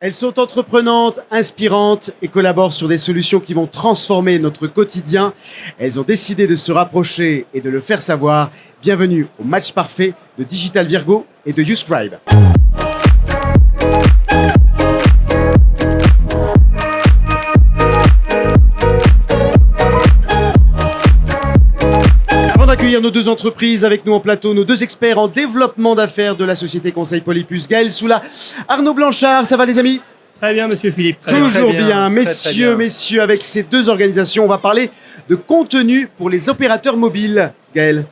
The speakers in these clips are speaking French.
Elles sont entreprenantes, inspirantes et collaborent sur des solutions qui vont transformer notre quotidien. Elles ont décidé de se rapprocher et de le faire savoir. Bienvenue au match parfait de Digital Virgo et de YouScribe. Avant d'accueillir nos deux entreprises, avec nous en plateau, nos deux experts en développement d'affaires de la société Conseil Polyplus, Gaël Soula, Arnaud Blanchard. Ça va les amis ? Très bien, monsieur Philippe. Toujours bien. Très Messieurs, bien. messieurs, avec ces deux organisations, on va parler de contenu pour les opérateurs mobiles. Gaël.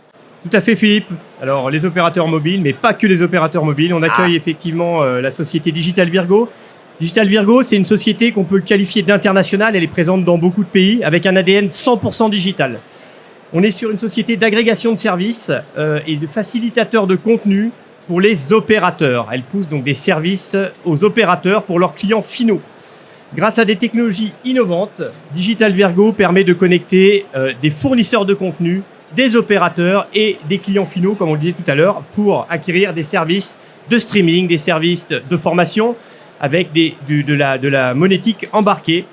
Tout à fait, Philippe. Alors, les opérateurs mobiles, mais pas que les opérateurs mobiles. On accueille effectivement la société Digital Virgo. Digital Virgo, c'est une société qu'on peut qualifier d'internationale. Elle est présente dans beaucoup de pays avec un ADN 100% digital. On est sur une société d'agrégation de services et de facilitateur de contenu pour les opérateurs. Elle pousse donc des services aux opérateurs pour leurs clients finaux. Grâce à des technologies innovantes, Digital Virgo permet de connecter des fournisseurs de contenu, des opérateurs et des clients finaux, comme on le disait tout à l'heure, pour acquérir des services de streaming, des services de formation avec de la monétique embarquée.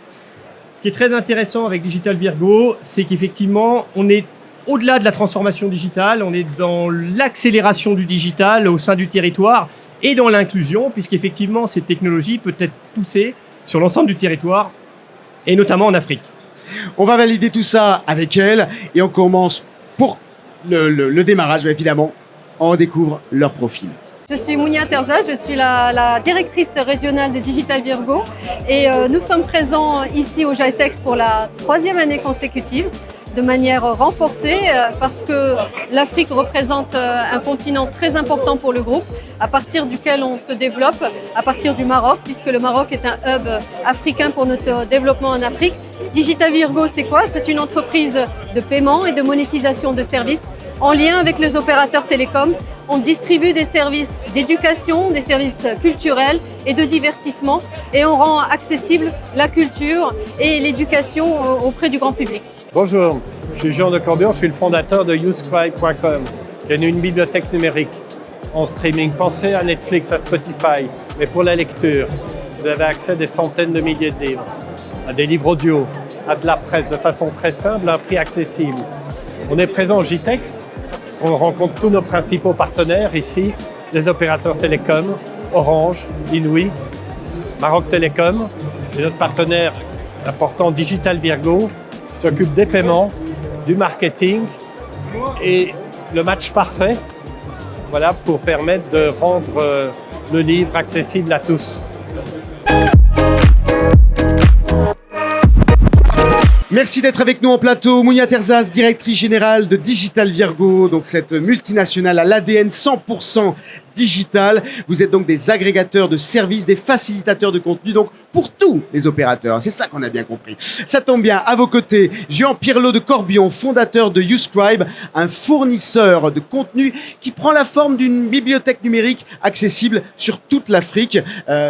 Ce qui est très intéressant avec Digital Virgo, c'est qu'effectivement, on est au-delà de la transformation digitale, on est dans l'accélération du digital au sein du territoire et dans l'inclusion, puisqu'effectivement, cette technologie peut être poussée sur l'ensemble du territoire et notamment en Afrique. On va valider tout ça avec elle et on commence pour le démarrage, évidemment. On découvre leur profil. Je suis Mounia Terza, je suis la directrice régionale de Digital Virgo et nous sommes présents ici au GITEX pour la 3e année consécutive de manière renforcée parce que l'Afrique représente un continent très important pour le groupe à partir duquel on se développe, à partir du Maroc, puisque le Maroc est un hub africain pour notre développement en Afrique. Digital Virgo, c'est quoi ? C'est une entreprise de paiement et de monétisation de services en lien avec les opérateurs télécoms. On distribue des services d'éducation, des services culturels et de divertissement et on rend accessible la culture et l'éducation auprès du grand public. Bonjour, je suis Jean de Corbion, je suis le fondateur de YouScribe.com, qui est une bibliothèque numérique en streaming. Pensez à Netflix, à Spotify, mais pour la lecture. Vous avez accès à des centaines de milliers de livres, à des livres audio, à de la presse de façon très simple, à un prix accessible. On est présent au GITEX, on rencontre tous nos principaux partenaires ici, les opérateurs télécoms, Orange, Inouï, Maroc Télécom, et notre partenaire important Digital Virgo, s'occupe des paiements, du marketing et le match parfait, voilà, pour permettre de rendre le livre accessible à tous. Merci d'être avec nous en plateau. Mounia Terzas, directrice générale de Digital Virgo, donc cette multinationale à l'ADN 100% digital. Vous êtes donc des agrégateurs de services, des facilitateurs de contenu, donc pour tous les opérateurs. C'est ça qu'on a bien compris. Ça tombe bien. À vos côtés, Jean Pirlo de Corbion, fondateur de YouScribe, un fournisseur de contenu qui prend la forme d'une bibliothèque numérique accessible sur toute l'Afrique.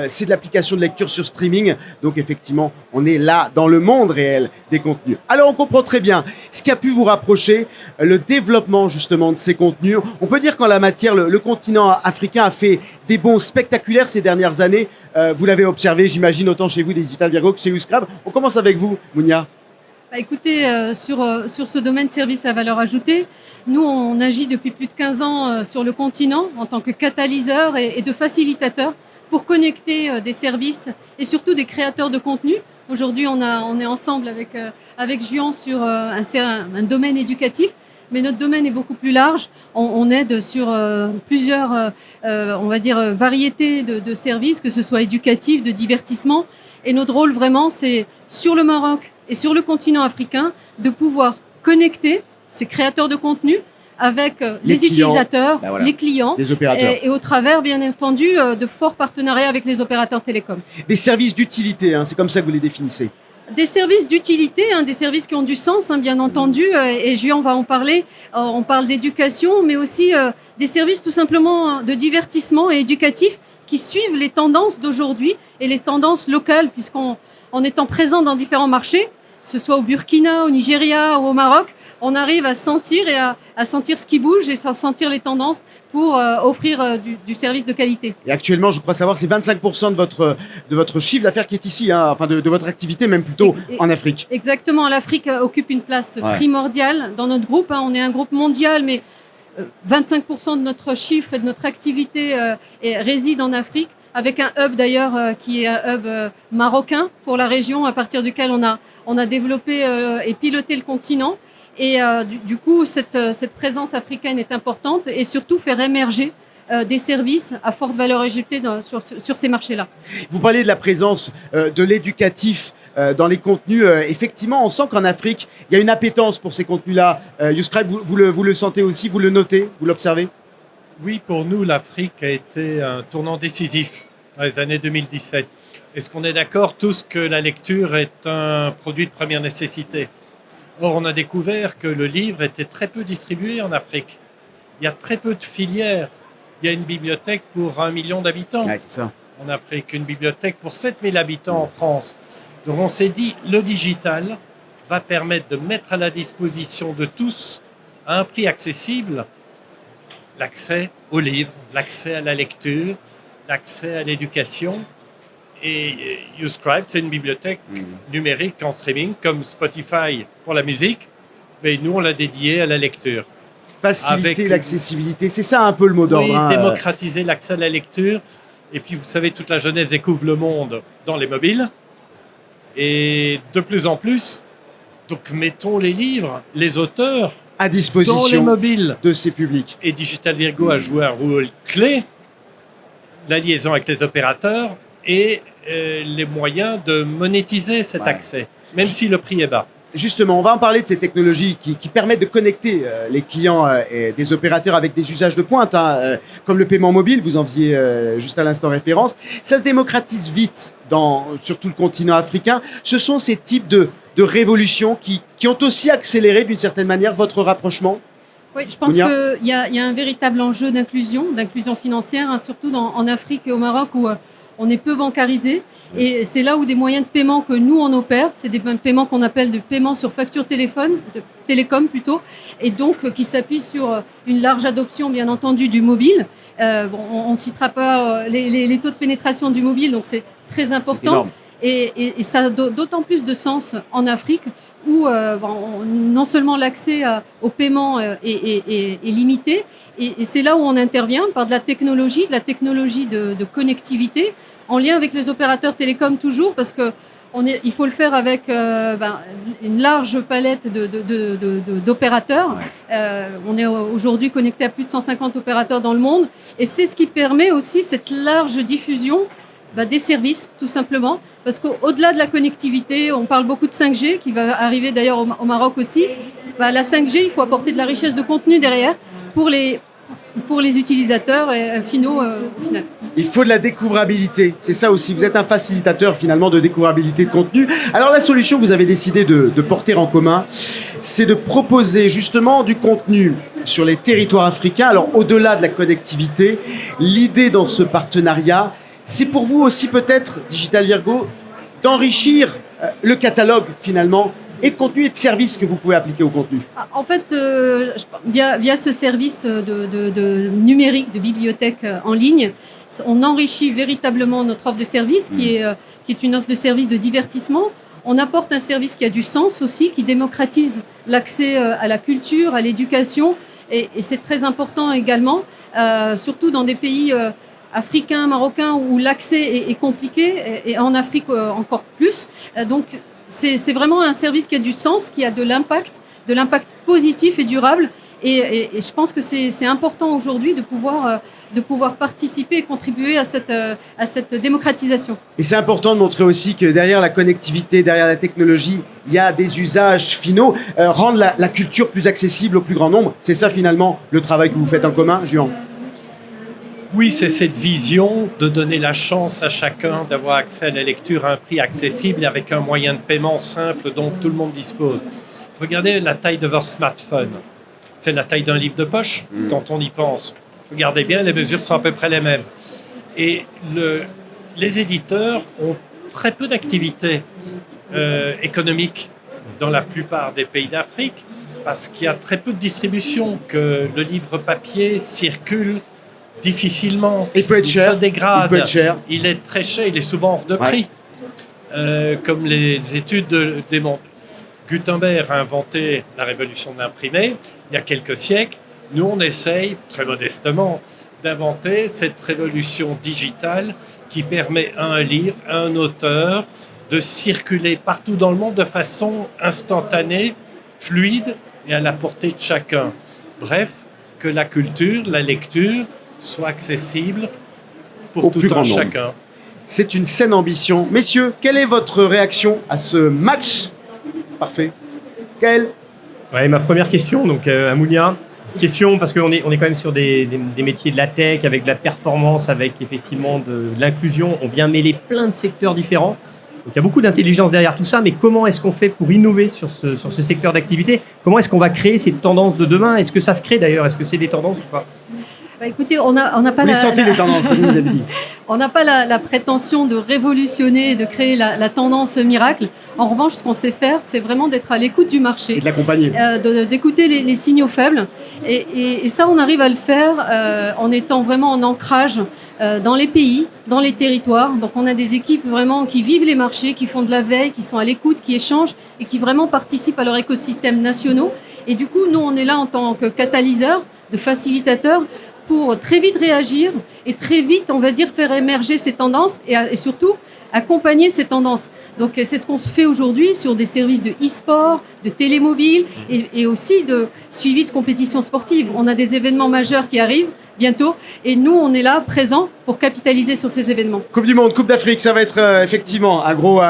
C'est de l'application de lecture sur streaming. Donc effectivement, on est là dans le monde réel des contenus. Alors on comprend très bien ce qui a pu vous rapprocher, le développement justement de ces contenus. On peut dire qu'en la matière, le continent africain a fait des bonds spectaculaires ces dernières années. Vous l'avez observé, j'imagine, autant chez vous, Digital Virgo, que chez YouScribe. On commence avec vous, Mounia. Écoutez, sur ce domaine de services à valeur ajoutée, nous, on agit depuis plus de 15 ans sur le continent en tant que catalyseur et de facilitateur pour connecter des services et surtout des créateurs de contenu. Aujourd'hui, on est ensemble avec Juan sur un domaine éducatif, mais notre domaine est beaucoup plus large. On aide sur plusieurs, on va dire, variétés de services, que ce soit éducatifs, de divertissement. Et notre rôle vraiment, c'est sur le Maroc et sur le continent africain, de pouvoir connecter ces créateurs de contenu avec les clients, utilisateurs, voilà, les clients, les opérateurs. et au travers, bien entendu, de forts partenariats avec les opérateurs télécoms. Des services d'utilité, hein, c'est comme ça que vous les définissez. Des services d'utilité, des services qui ont du sens, bien entendu, et Julien va en parler. On parle d'éducation, mais aussi des services tout simplement de divertissement et éducatif qui suivent les tendances d'aujourd'hui et les tendances locales, puisqu'en étant présent dans différents marchés, que ce soit au Burkina, au Nigeria ou au Maroc, on arrive à sentir et à sentir ce qui bouge et à sentir les tendances pour offrir du service de qualité. Et actuellement, je crois savoir, c'est 25% de votre chiffre d'affaires qui est ici, hein, enfin de votre activité, même plutôt en Afrique. Exactement, l'Afrique occupe une place primordiale dans notre groupe. On est un groupe mondial, mais 25% de notre chiffre et de notre activité réside en Afrique, avec un hub d'ailleurs qui est un hub marocain pour la région, à partir duquel on a développé et piloté le continent. Et du coup, cette présence africaine est importante et surtout faire émerger des services à forte valeur ajoutée sur ces marchés-là. Vous parlez de la présence de l'éducatif dans les contenus. Effectivement, on sent qu'en Afrique, il y a une appétence pour ces contenus-là. YouScribe, vous le sentez aussi, vous le notez, vous l'observez? Oui, pour nous, l'Afrique a été un tournant décisif dans les années 2017. Est-ce qu'on est d'accord tous que la lecture est un produit de première nécessité? Or, on a découvert que le livre était très peu distribué en Afrique. Il y a très peu de filières. Il y a une bibliothèque pour 1 million d'habitants Ouais, c'est ça. en Afrique, une bibliothèque pour 7000 habitants en France. Donc on s'est dit, le digital va permettre de mettre à la disposition de tous, à un prix accessible, l'accès aux livres, l'accès à la lecture, l'accès à l'éducation. Et YouScribe, c'est une bibliothèque numérique en streaming, comme Spotify pour la musique, mais nous, on l'a dédiée à la lecture. Faciliter l'accessibilité, c'est ça un peu le mot d'ordre. Oui, hein. démocratiser l'accès à la lecture. Et puis, vous savez, toute la jeunesse découvre le monde dans les mobiles. Et de plus en plus, donc mettons les livres, les auteurs, à dans les disposition mobiles. de ces publics. Et Digital Virgo a joué un rôle clé, la liaison avec les opérateurs et les moyens de monétiser cet accès, même si le prix est bas. Justement, on va en parler de ces technologies qui permettent de connecter les clients et des opérateurs avec des usages de pointe, hein, comme le paiement mobile, vous en faisiez juste à l'instant référence. Ça se démocratise vite sur tout le continent africain. Ce sont ces types de révolutions qui ont aussi accéléré d'une certaine manière votre rapprochement. Oui, je pense qu'il y a un véritable enjeu d'inclusion financière, hein, surtout en Afrique et au Maroc où on est peu bancarisé. Et c'est là où des moyens de paiement que nous, on opère, c'est des paiements qu'on appelle des paiements sur facture télécom plutôt, et donc qui s'appuient sur une large adoption, bien entendu, du mobile. On ne citera pas les taux de pénétration du mobile, donc c'est très important. Et ça a d'autant plus de sens en Afrique où non seulement l'accès au paiement est limité, et c'est là où on intervient par de la technologie de connectivité, en lien avec les opérateurs télécoms toujours, parce que il faut le faire avec une large palette d'opérateurs. On est aujourd'hui connecté à plus de 150 opérateurs dans le monde, et c'est ce qui permet aussi cette large diffusion des services, tout simplement. Parce qu'au-delà de la connectivité, on parle beaucoup de 5G, qui va arriver d'ailleurs au Maroc aussi. La 5G, il faut apporter de la richesse de contenu derrière pour les utilisateurs finaux. Au final. Il faut de la découvrabilité, c'est ça aussi. Vous êtes un facilitateur finalement de découvrabilité de contenu. Alors la solution que vous avez décidé de porter en commun, c'est de proposer justement du contenu sur les territoires africains. Alors au-delà de la connectivité, l'idée dans ce partenariat, c'est pour vous aussi peut-être, Digital Virgo, d'enrichir le catalogue finalement et de contenu et de services que vous pouvez appliquer au contenu. En fait, via ce service de numérique, de bibliothèque en ligne, on enrichit véritablement notre offre de service qui est une offre de service de divertissement. On apporte un service qui a du sens aussi, qui démocratise l'accès à la culture, à l'éducation, et c'est très important également, surtout dans des pays africains, marocains, où l'accès est compliqué, et en Afrique encore plus. Donc, c'est vraiment un service qui a du sens, qui a de l'impact positif et durable. Et je pense que c'est important aujourd'hui de pouvoir participer et contribuer à cette démocratisation. Et c'est important de montrer aussi que derrière la connectivité, derrière la technologie, il y a des usages finaux. Rendre la culture plus accessible au plus grand nombre, c'est ça finalement le travail que vous faites en commun, Juan. Oui, c'est cette vision de donner la chance à chacun d'avoir accès à la lecture à un prix accessible et avec un moyen de paiement simple dont tout le monde dispose. Regardez la taille de votre smartphone. C'est la taille d'un livre de poche quand on y pense. Regardez bien, les mesures sont à peu près les mêmes. Et les éditeurs ont très peu d'activités économiques dans la plupart des pays d'Afrique. parce qu'il y a très peu de distribution, que le livre papier circule difficilement. Il peut être Il cher. se dégrade. Il peut être cher. Il est très cher, il est souvent hors de prix. Comme les études démontrent. Gutenberg a inventé la révolution de l'imprimé il y a quelques siècles. Nous, on essaye, très modestement, d'inventer cette révolution digitale qui permet à un livre, à un auteur, de circuler partout dans le monde de façon instantanée, fluide et à la portée de chacun. Bref, que la culture, la lecture soit accessible pour Au tout plus grand un nombre. chacun. C'est une saine ambition. Messieurs, quelle est votre réaction à ce match parfait? Gaël? Ouais, ma première question, donc à Mounia. Question, parce qu'on est quand même sur des métiers de la tech, avec de la performance, avec effectivement de l'inclusion. On vient mêler plein de secteurs différents. Donc il y a beaucoup d'intelligence derrière tout ça, mais comment est-ce qu'on fait pour innover sur ce secteur d'activité? Comment est-ce qu'on va créer ces tendances de demain? Est-ce que ça se crée d'ailleurs? Est-ce que c'est des tendances ou pas? Écoutez, on n'a pas Vous les sentez les tendances, vous avez dit. On n'a pas la prétention de révolutionner, de créer la tendance miracle. En revanche, ce qu'on sait faire, c'est vraiment d'être à l'écoute du marché. Et de l'accompagner. D'écouter les signaux faibles. Et ça, on arrive à le faire en étant vraiment en ancrage dans les pays, dans les territoires. Donc, on a des équipes vraiment qui vivent les marchés, qui font de la veille, qui sont à l'écoute, qui échangent et qui vraiment participent à leur écosystème nationaux. Et du coup, nous, on est là en tant que catalyseur, de facilitateur, pour très vite réagir et très vite, on va dire, faire émerger ces tendances et surtout accompagner ces tendances. Donc c'est ce qu'on se fait aujourd'hui sur des services de e-sport, de télémobile et aussi de suivi de compétitions sportives. On a des événements majeurs qui arrivent bientôt et nous, on est là, présents, pour capitaliser sur ces événements. Coupe du Monde, Coupe d'Afrique, ça va être effectivement un gros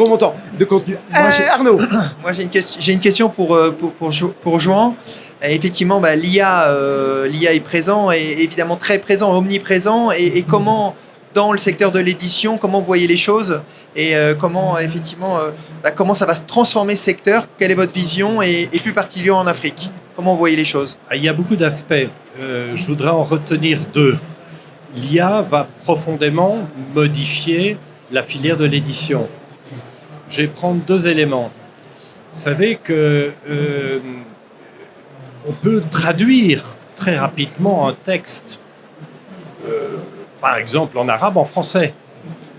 montant de contenu. Arnaud? Moi, j'ai une question pour Jouan. Effectivement, l'IA est présent, et évidemment très présent, omniprésent. Et comment, dans le secteur de l'édition, comment vous voyez les choses et comment ça va se transformer ce secteur? Quelle est votre vision et plus particulièrement en Afrique? Comment vous voyez les choses? Il y a beaucoup d'aspects. Je voudrais en retenir deux. L'IA va profondément modifier la filière de l'édition. Je vais prendre deux éléments. Vous savez que on peut traduire très rapidement un texte, par exemple en arabe, en français,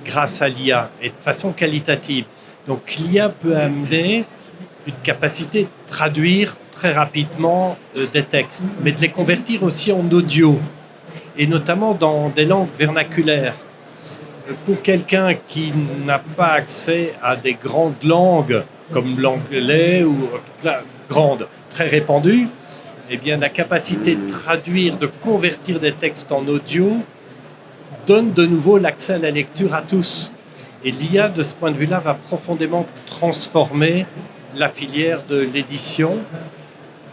grâce à l'IA et de façon qualitative. Donc l'IA peut amener une capacité de traduire très rapidement des textes, mais de les convertir aussi en audio, et notamment dans des langues vernaculaires. Pour quelqu'un qui n'a pas accès à des grandes langues, comme l'anglais ou grande, très répandue, eh bien, la capacité de traduire, de convertir des textes en audio donne de nouveau l'accès à la lecture à tous. Et l'IA, de ce point de vue-là, va profondément transformer la filière de l'édition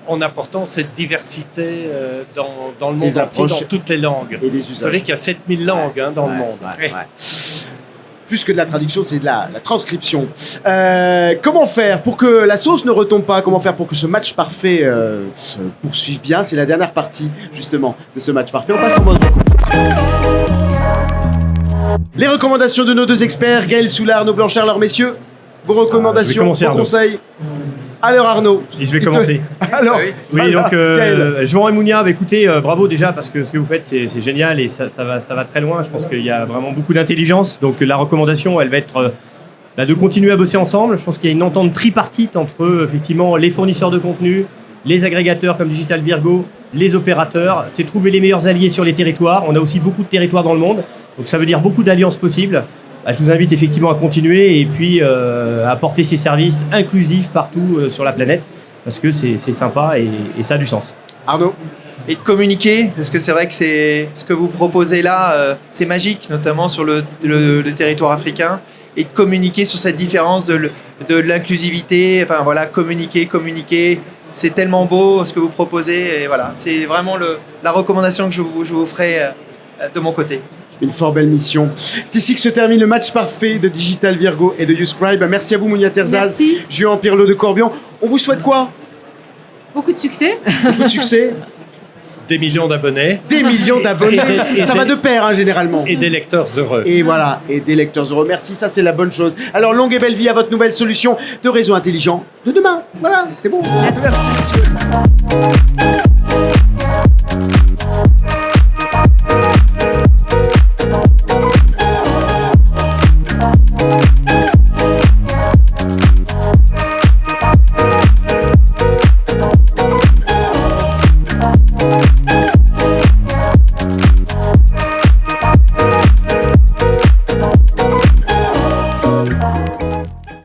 en apportant cette diversité dans le monde entier, dans toutes les langues. Et des Vous usages. savez qu'il y a 7000 langues dans le monde. Ouais. Plus que de la traduction, c'est de la transcription. Comment faire pour que la sauce ne retombe pas? Comment faire pour que ce match parfait se poursuive bien? C'est la dernière partie, justement, de ce match parfait. On passe en mode recours. Les recommandations de nos deux experts, Gaël Soulard, Arnaud Blanchard. Alors, messieurs, vos recommandations, commencer, vos Arnaud. conseils. Alors, Arnaud. Et je vais commencer. Alors, Oui. Oui, voilà, donc Gaël. Jouan et Mounia, écoutez, bravo déjà parce que ce que vous faites c'est génial et ça va très loin. Je pense qu'il y a vraiment beaucoup d'intelligence. Donc la recommandation, elle va être de continuer à bosser ensemble. Je pense qu'il y a une entente tripartite entre effectivement les fournisseurs de contenu, les agrégateurs comme Digital Virgo, les opérateurs. C'est trouver les meilleurs alliés sur les territoires. On a aussi beaucoup de territoires dans le monde, donc ça veut dire beaucoup d'alliances possibles. Je vous invite effectivement à continuer et puis à apporter ces services inclusifs partout sur la planète parce que c'est sympa et ça a du sens. Arnaud. Et de communiquer, parce que c'est vrai que c'est ce que vous proposez là, c'est magique, notamment sur le territoire africain, et de communiquer sur cette différence de l'inclusivité. Enfin voilà, communiquer, c'est tellement beau ce que vous proposez, et voilà, c'est vraiment la recommandation que je vous ferai de mon côté. Une fort belle mission. C'est ici que se termine le match parfait de Digital Virgo et de YouScribe. Merci à vous, Mounia Terzaz, Merci. Juan Pirlo de Corbion. On vous souhaite quoi? Beaucoup de succès. Beaucoup de succès. Des millions d'abonnés Des millions d'abonnés. Et Ça des- va de pair, hein, généralement. et des lecteurs heureux. Et voilà, et des lecteurs heureux. Merci, ça c'est la bonne chose. Alors, longue et belle vie à votre nouvelle solution de réseau intelligent de demain. Voilà, c'est bon. Merci. Merci.